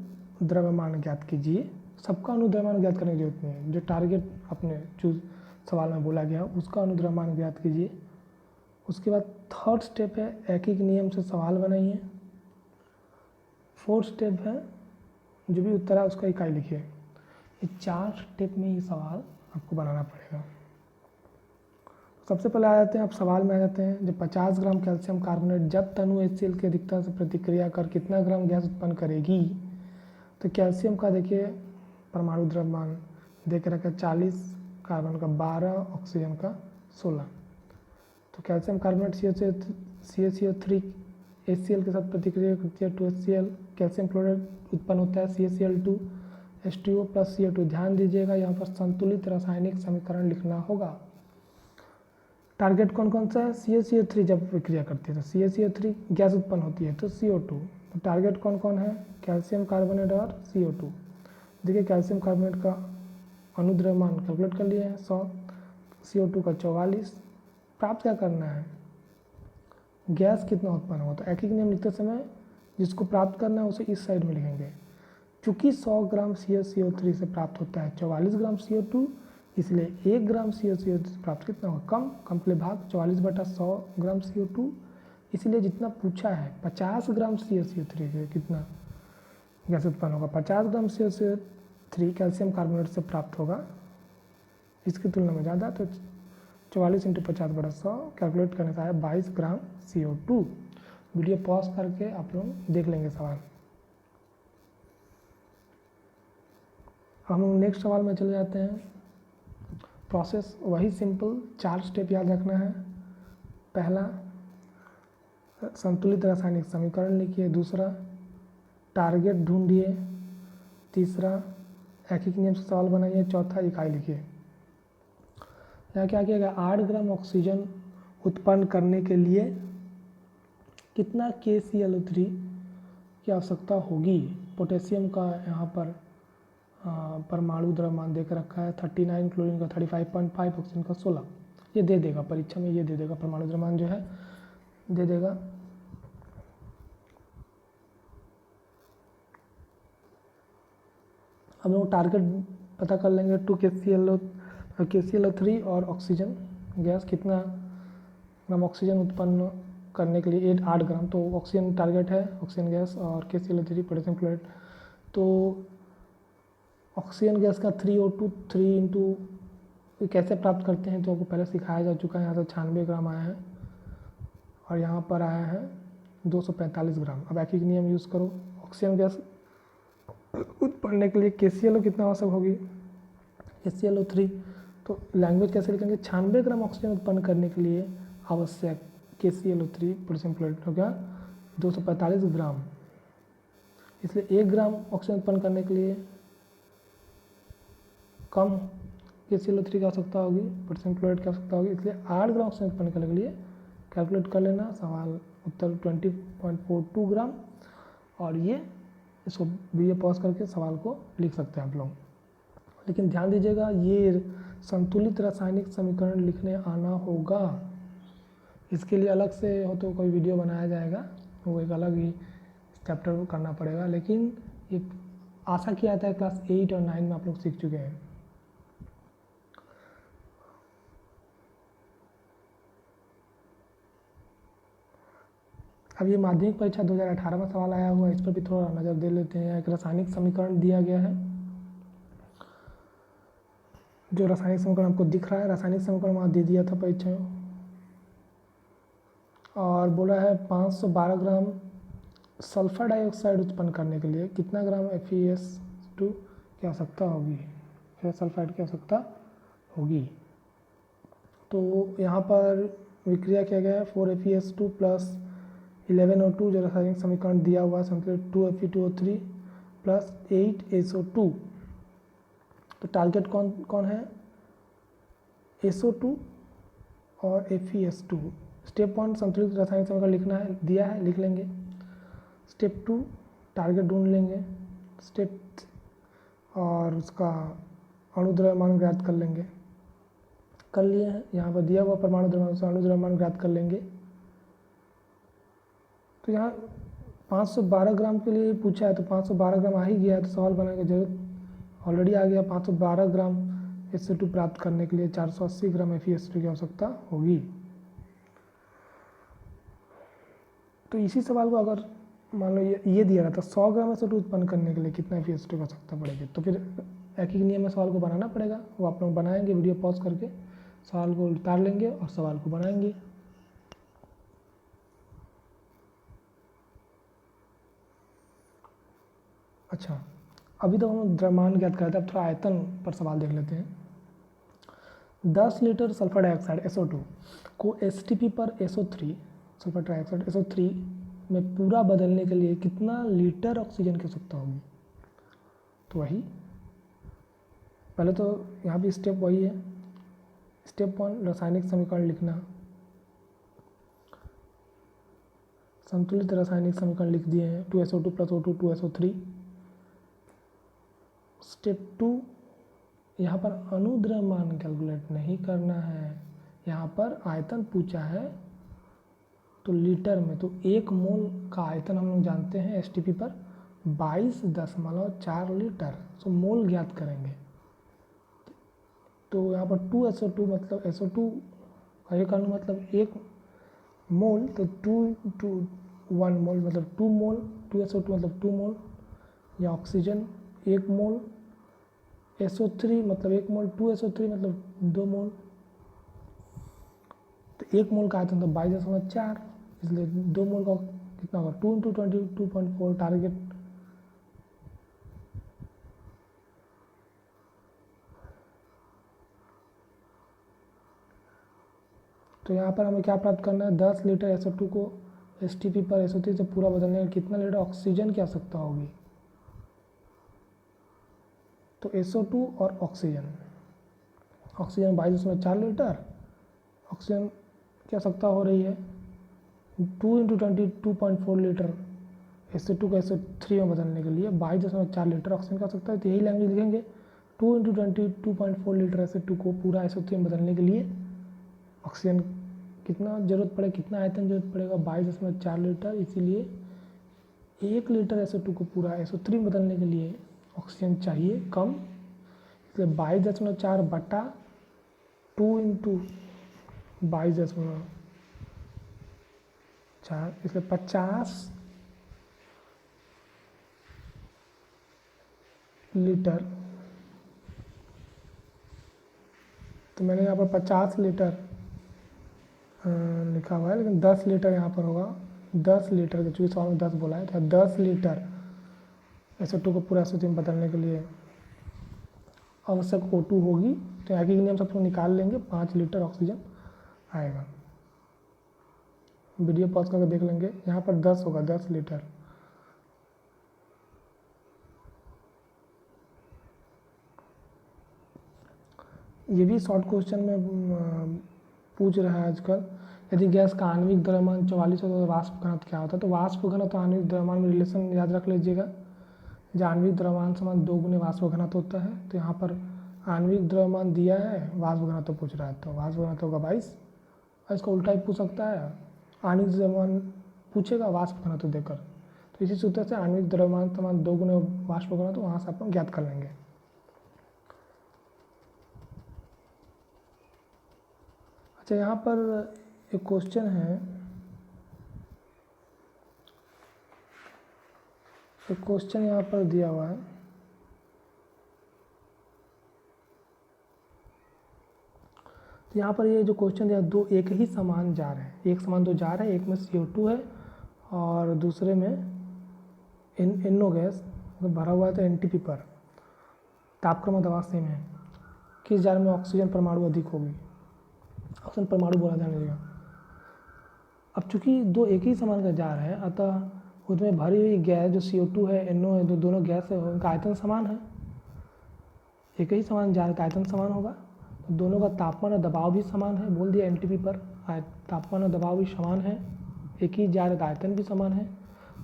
द्रव्यमान ज्ञात कीजिए। सबका अणु द्रव्यमान ज्ञात करने की जरूरत नहीं है, जो टारगेट अपने चूज सवाल में बोला गया उसका अणु द्रव्यमान ज्ञात कीजिए। उसके बाद थर्ड स्टेप है एकीक नियम से सवाल बनाइए। फोर्थ स्टेप है जो भी उत्तर है उसका इकाई लिखिए। ये 4 स्टेप में ये सवाल आपको बनाना पड़ेगा। सबसे पहले आ जाते हैं, आप सवाल में आ जाते हैं। जब 50 ग्राम कैल्शियम कार्बोनेट जब तनु HCl की अधिकता से प्रतिक्रिया कर कितना ग्राम गैस उत्पन्न करेगी। तो कैल्शियम का देखिए परमाणु द्रव्यमान दे के रखा 40, कार्बन का 12, ऑक्सीजन का 16। तो कैल्शियम कार्बोनेट CaCO3 HCl के साथ प्रतिक्रिया करती है 2HCl, कैल्शियम क्लोराइड उत्पन्न होता है CaCl2 H2O प्लस CO2। ध्यान दीजिएगा यहाँ पर संतुलित रासायनिक समीकरण लिखना होगा। टारगेट कौन कौन सा है, CaCO3 जब प्रक्रिया करती है तो CaCO3 गैस उत्पन्न होती है तो CO2। तो टारगेट कौन कौन है, कैल्शियम कार्बोनेट और CO2। देखिए कैल्शियम कार्बोनेट का अणु द्रव्यमान कैलकुलेट कर लिए हैं 100, CO2 का 44। प्राप्त क्या करना है, गैस कितना उत्पन्न होगा। तो एकीक नियम लिखते समय जिसको प्राप्त करना है उसे इस साइड में लिखेंगे। चूँकि 100 ग्राम CaCO3 से प्राप्त होता है 44 ग्राम CO2, इसलिए 1 ग्राम CaCO3 प्राप्त कितना होगा, कम के लिए भाग 44/100 ग्राम CO2। इसलिए जितना पूछा है 50 ग्राम CaCO3 से कितना गैस उत्पन्न होगा, 50 ग्राम CaCO3 कैल्शियम कार्बोनेट से प्राप्त होगा, इसकी तुलना में ज़्यादा। तो 44 × 50/100 कैलकुलेट करने से आया 22 ग्राम CO2। वीडियो पॉज करके आप लोग देख लेंगे सवाल। हम लोग नेक्स्ट सवाल में चले जाते हैं। प्रोसेस वही सिंपल, 4 स्टेप याद रखना है। पहला संतुलित रासायनिक समीकरण लिखिए, दूसरा टारगेट ढूंढिए, तीसरा एकीक नियम से सवाल बनाइए, चौथा इकाई लिखिए। यहाँ क्या किया गया, 8 ग्राम ऑक्सीजन उत्पन्न करने के लिए कितना KClO3 की आवश्यकता होगी। पोटेशियम का यहाँ पर परमाणु द्रव्यमान देकर रखा है 39, क्लोरीन का 35.5, ऑक्सीजन का 16। ये दे देगा परीक्षा में, ये दे देगा परमाणु द्रव्यमान जो है दे देगा। हम लोग टारगेट पता कर लेंगे 2 KClO3 और ऑक्सीजन गैस कितना ग्राम ऑक्सीजन उत्पन्न करने के लिए 8 ग्राम, तो ऑक्सीजन टारगेट है, ऑक्सीजन गैस और KClO3 पोटेशियम क्लोराइड। तो ऑक्सीजन गैस का 3O2 3 इंटू कैसे प्राप्त करते हैं तो आपको पहले सिखाया जा चुका है। यहाँ से 96 ग्राम आया है और यहाँ पर आया है 245 ग्राम। अब एक ही नियम यूज़ करो। ऑक्सीजन गैस उत्पन्न के लिए KClO कितना आवश्यक होगी, KClO3, तो लैंग्वेज कैसे लिखेंगे, 96 ग्राम ऑक्सीजन उत्पन्न करने के लिए आवश्यक KClO3 पोटेशियम क्लोराइड हो गया 245 ग्राम। इसलिए 1 ग्राम ऑक्सीजन उत्पन्न करने के लिए कम KClO3 की आवश्यकता होगी, पोटेशियम क्लोराइड की आवश्यकता होगी, इसलिए 8 ग्राम ऑक्सीजन उत्पन्न करने के लिए कैलकुलेट कर लेना। सवाल उत्तर 20.42 ग्राम। और ये इसको वीडियो पॉज करके सवाल को लिख सकते हैं आप लोग। लेकिन ध्यान दीजिएगा, ये संतुलित रासायनिक समीकरण लिखने आना होगा। इसके लिए अलग से हो तो कोई वीडियो बनाया जाएगा, वो एक अलग ही चैप्टर करना पड़ेगा। लेकिन ये आशा किया जाता है क्लास 8 और 9 में आप लोग सीख चुके हैं। अब ये माध्यमिक परीक्षा 2018 में सवाल आया हुआ है, इस पर भी थोड़ा नज़र दे लेते हैं। एक रासायनिक समीकरण दिया गया है, जो रासायनिक समीकरण आपको दिख रहा है, रासायनिक समीकरण वहाँ दे दिया था परीक्षा में, और बोला है 512 ग्राम सल्फर डाइऑक्साइड उत्पन्न करने के लिए कितना ग्राम FeS2 की आवश्यकता होगी, सल्फाइड की आवश्यकता होगी। तो यहाँ पर विक्रिया किया गया है 4FeS2 प्लस 11O2 जो रासायनिक समीकरण दिया हुआ है संतुलित 2Fe2O3 प्लस 8SO2। तो टारगेट कौन कौन है, SO2 और FeS2। स्टेप 1 संतुलित रासायनिक समीकरण लिखना है, दिया है, लिख लेंगे। स्टेप 2 टारगेट ढूंढ लेंगे। स्टेप और उसका अणु द्रव्यमान ज्ञात कर लेंगे, कर लिए हैं। यहाँ पर दिया हुआ परमाणु द्रव्यमान से अणु द्रव्यमान ज्ञात कर लेंगे। तो यहाँ 512 ग्राम के लिए पूछा है, तो 512 ग्राम आ ही गया है, तो सवाल बनाने की जरूरत ऑलरेडी आ गया। 512 ग्राम SO2 प्राप्त करने के लिए 480 ग्राम FeS2 की आवश्यकता होगी। तो इसी सवाल को अगर मान लो ये दिया रहता 100 ग्राम SO2 उत्पन्न करने के लिए कितना FeS2 की आवश्यकता पड़ेगी, तो फिर एक ही नियम में सवाल को बनाना पड़ेगा। वो आप लोग बनाएंगे, वीडियो पॉज करके सवाल को उतार लेंगे और सवाल को बनाएंगे। अच्छा, अभी तो हम द्रव्यमान ज्ञात करते हैं, अब थोड़ा आयतन पर सवाल देख लेते हैं। 10 लीटर सल्फर डाइऑक्साइड SO2 को STP पर SO3 सल्फर डाइऑक्साइड SO3 में पूरा बदलने के लिए कितना लीटर ऑक्सीजन की आवश्यकता होगी। तो वही पहले तो यहाँ भी स्टेप वही है। स्टेप 1 रासायनिक समीकरण लिखना, संतुलित रासायनिक समीकरण लिख दिए हैं 2SO2 plus O2 2SO3। Step 2 यहाँ पर अणु द्रव्यमान कैलकुलेट नहीं करना है, यहाँ पर आयतन पूछा है तो लीटर में, तो 1 मोल का आयतन हम लोग जानते हैं STP पर 22.4 लीटर। सो मोल ज्ञात करेंगे। तो यहाँ पर 2SO2 मतलब SO2 का एक अणु मतलब 1 मोल, तो 1 मोल मतलब 2 मोल, 2SO2 मतलब 2 मोल, या ऑक्सीजन 1 मोल, SO3 मतलब 1 मोल, 2SO3 मतलब 2 मोल। तो 1 मोल का आयतन तो 22.4, इसलिए 2 मोल का कितना होगा 2 × 22.4 टारगेट। तो यहाँ पर हमें क्या प्राप्त करना है, 10 लीटर SO2 को STP पर SO3 से पूरा बदलने में कितना लीटर ऑक्सीजन की आवश्यकता होगी। तो SO2 और ऑक्सीजन 22.4 लीटर, ऑक्सीजन की आवश्यकता हो रही है 2 × 22.4 लीटर SO2 को SO3 में बदलने के लिए 22.4 लीटर ऑक्सीजन की आवश्यकता है। तो यही लैंग्वेज लिखेंगे 2 × 22.4 लीटर SO2 को पूरा SO3 में बदलने के लिए ऑक्सीजन कितना जरूरत पड़ेगा, कितना आयतन जरूरत पड़ेगा 22.4 लीटर। इसीलिए 1 लीटर SO2 को पूरा SO3 में बदलने के लिए ऑक्सीजन चाहिए कम, इसलिए 22.4 बटा 2 इंटू 22.4, इसलिए 50 लीटर। तो मैंने यहाँ पर 50 लीटर लिखा हुआ है, लेकिन 10 लीटर यहाँ पर होगा। 10 लीटर, क्योंकि सवाल में 10 बोला है, तो 10 लीटर SO2 को पूरा SO3 में बदलने के लिए आवश्यक O2 होगी। तो आगे के लिए हम सबको निकाल लेंगे, 5 लीटर ऑक्सीजन आएगा। वीडियो पॉज करके देख लेंगे, यहाँ पर 10 होगा, 10 लीटर। ये भी शॉर्ट क्वेश्चन में पूछ रहा है आजकल, यदि गैस का आणविक द्रव्यमान 44 होता तो वाष्प घनत्व क्या होता है। तो वाष्प घनत्व आणविक द्रव्यमान में रिलेशन याद रख लीजिएगा, जहाँ आणविक द्रव्यमान समान 2 गुने वाष्प घनत्व होता है। तो यहाँ पर आणविक द्रव्यमान दिया है, वाष्प घनत्व पूछ रहा है, तो वाष्प घनत्व होगा 22। और इसका उल्टा ही पूछ सकता है, आणविक द्रव्यमान पूछेगा वाष्प घनत्व देकर। तो इसी सूत्र से आणविक द्रव्यमान समान 2 गुने वाष्प घनत्व वहाँ से अपन ज्ञात कर लेंगे। अच्छा, यहाँ पर एक क्वेश्चन है, एक क्वेश्चन यहाँ पर दिया हुआ है। तो यहाँ पर ये जो क्वेश्चन दिया, दो एक ही समान जार है, एक समान दो जार है, एक में CO2 है और दूसरे में NO गैस भरा हुआ है। तो NTP पर तापक्रम और दबाव सेम है, किस जार में ऑक्सीजन परमाणु अधिक होगी। ऑक्सीजन परमाणु बोला जाने लगा। अब चूंकि दो एक ही समान का जार है, अतः उसमें भरी हुई गैस जो CO2 है, NO है, दोनों गैस है, उनका आयतन समान है। एक ही समान जार का आयतन समान होगा, तो दोनों का तापमान और दबाव भी समान है। बोल दिया NTP पर तापमान और दबाव भी समान है, एक ही जार का आयतन भी समान है।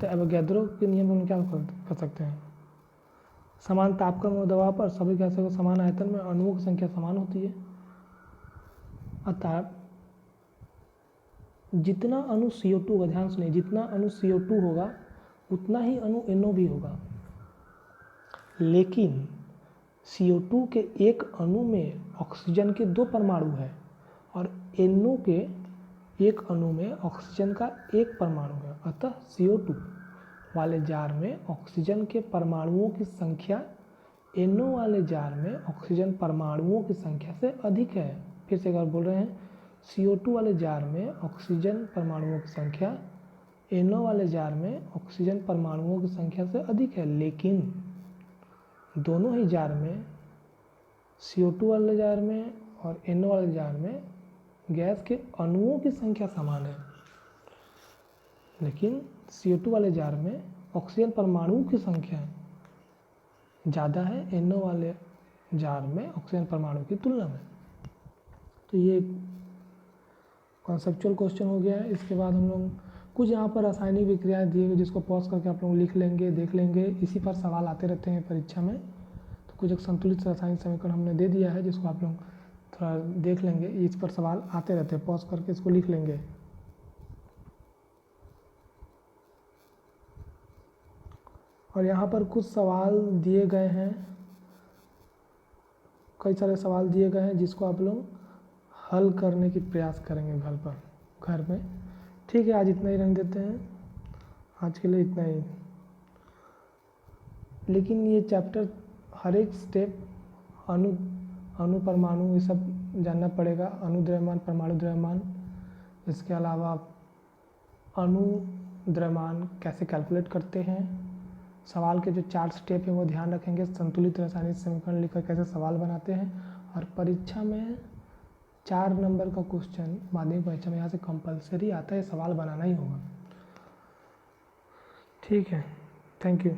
तो एवोगैड्रो के नियम में क्या कर सकते हैं, समान तापक्रम और दबाव पर सभी गैसों के समान आयतन में अणुओं की संख्या समान होती है। अतः जितना अणु CO2 का, ध्यान सुनिए, जितना अणु CO2 होगा उतना ही अणु NO भी होगा। लेकिन CO2 के एक अणु में ऑक्सीजन के 2 परमाणु है और NO के एक अणु में ऑक्सीजन का 1 परमाणु है। अतः CO2 वाले जार में ऑक्सीजन के परमाणुओं की संख्या NO वाले जार में ऑक्सीजन परमाणुओं की संख्या से अधिक है। फिर से एक बार बोल रहे हैं, CO2 वाले जार में ऑक्सीजन परमाणुओं की संख्या NO वाले जार में ऑक्सीजन परमाणुओं की संख्या से अधिक है। लेकिन दोनों ही जार में, CO2 वाले जार में और NO वाले जार में गैस के अणुओं की संख्या समान है, लेकिन CO2 वाले जार में ऑक्सीजन परमाणुओं की संख्या ज़्यादा है NO वाले जार में ऑक्सीजन परमाणु की तुलना में। तो ये कॉन्सेप्चुअल क्वेश्चन हो गया है। इसके बाद हम लोग कुछ यहाँ पर रासायनिक विक्रियाएं दिए गए, जिसको पॉज करके आप लोग लिख लेंगे, देख लेंगे। इसी पर सवाल आते रहते हैं परीक्षा में। तो कुछ एक संतुलित रासायनिक समीकरण हमने दे दिया है, जिसको आप लोग थोड़ा देख लेंगे। इस पर सवाल आते रहते हैं, पॉज करके इसको लिख लेंगे। और यहाँ पर कुछ सवाल दिए गए हैं, कई सारे सवाल दिए गए हैं, जिसको आप लोग हल करने की प्रयास करेंगे घर में। ठीक है, आज इतना ही रहने देते हैं, आज के लिए इतना ही। लेकिन ये चैप्टर हर एक स्टेप अणु परमाणु ये सब जानना पड़ेगा, अणु द्रव्यमान, परमाणु द्रव्यमान। इसके अलावा अणु द्रव्यमान कैसे कैलकुलेट करते हैं, सवाल के जो 4 स्टेप है वो ध्यान रखेंगे। संतुलित रासायनिक समीकरण लिखकर कैसे सवाल बनाते हैं। और परीक्षा में 4 नंबर का क्वेश्चन माध्यमिक परीक्षा में यहाँ से कंपलसरी आता है, सवाल बनाना ही होगा। ठीक है, थैंक यू।